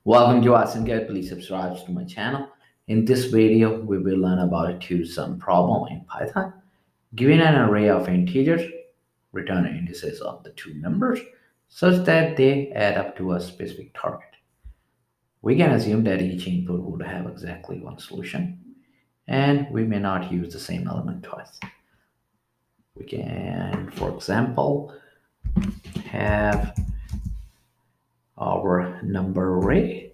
Welcome to Arts and Guide. Please subscribe to my channel. In this video, we will learn about a two-sum problem in Python. Given an array of integers, return indices of the two numbers such that they add up to a specific target. We can assume that each input would have exactly one solution, and we may not use the same element twice. We can, for example, have our number array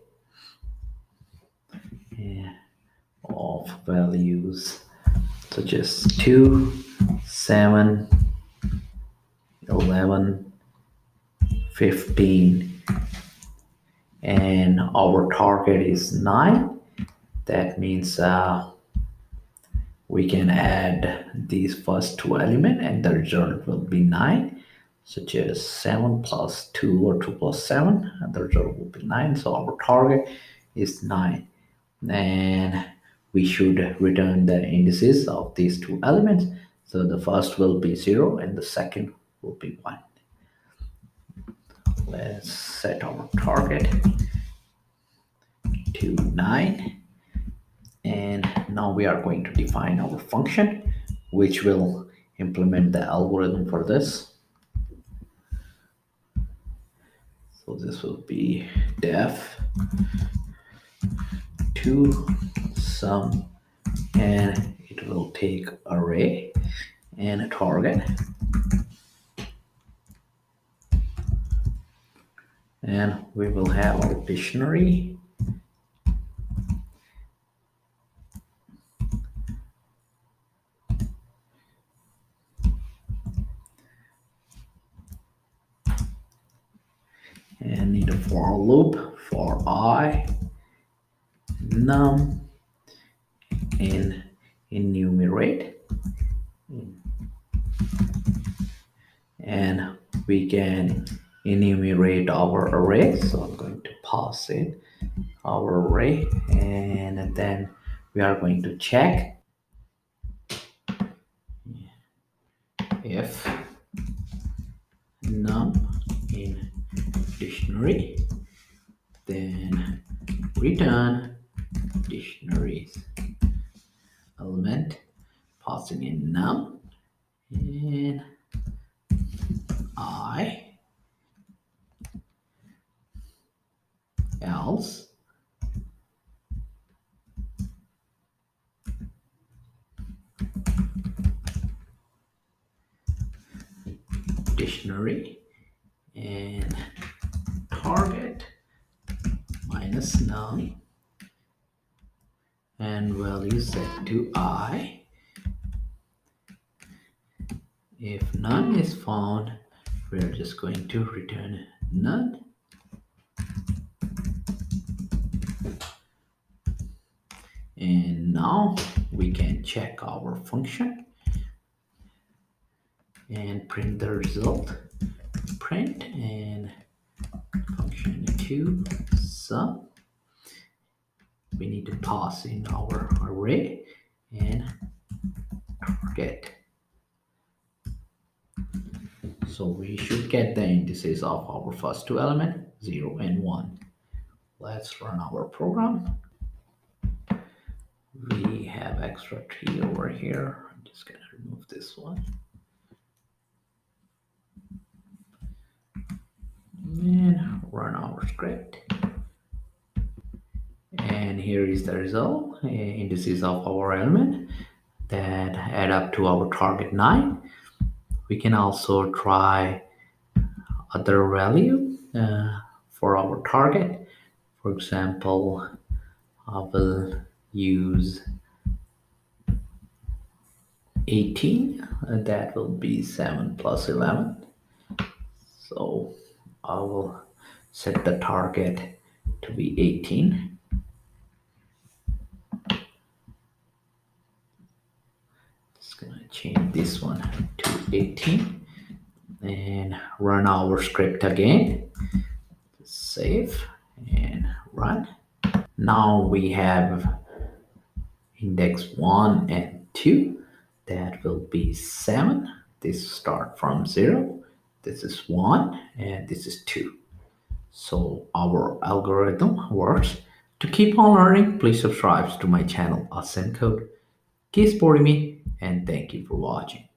of values such as 2, 7, 11, 15, and our target is 9. That means we can add these first two elements and the result will be 9, such as 7 plus 2 or 2 plus 7, and the result will be 9. So our target is 9. And we should return the indices of these two elements. So the first will be 0 and the second will be 1. Let's set our target to 9. And now we are going to define our function, which will implement the algorithm for this. So this will be def to sum, and it will take array and a target, and we will have our dictionary, and need a for loop for I num in enumerate, and we can enumerate our array. So I'm going to pass in our array, and then we are going to check if num in dictionary, then return dictionaries element, passing in num and I, else dictionary and target minus num and value set to I. If none is found, we're just going to return none. And now we can check our function and print the result. Print and function to sum. We need to pass in our array and target. So we should get the indices of our first two elements, 0 and 1. Let's run our program. We have extra tree over here. I'm just going to remove this one. And run our script. And here is the result, indices of our element that add up to our target 9. We can also try other value for our target. For example, I will use 18, that will be 7 plus 11. So I will set the target to be 18. Just gonna change this one to 18 and run our script again. Save and run. Now we have index 1 and 2. That will be 7. This start from 0. This is 1 and this is 2. So our algorithm works. To keep on learning, please subscribe to my channel, Asim Code. Keep supporting me, and thank you for watching.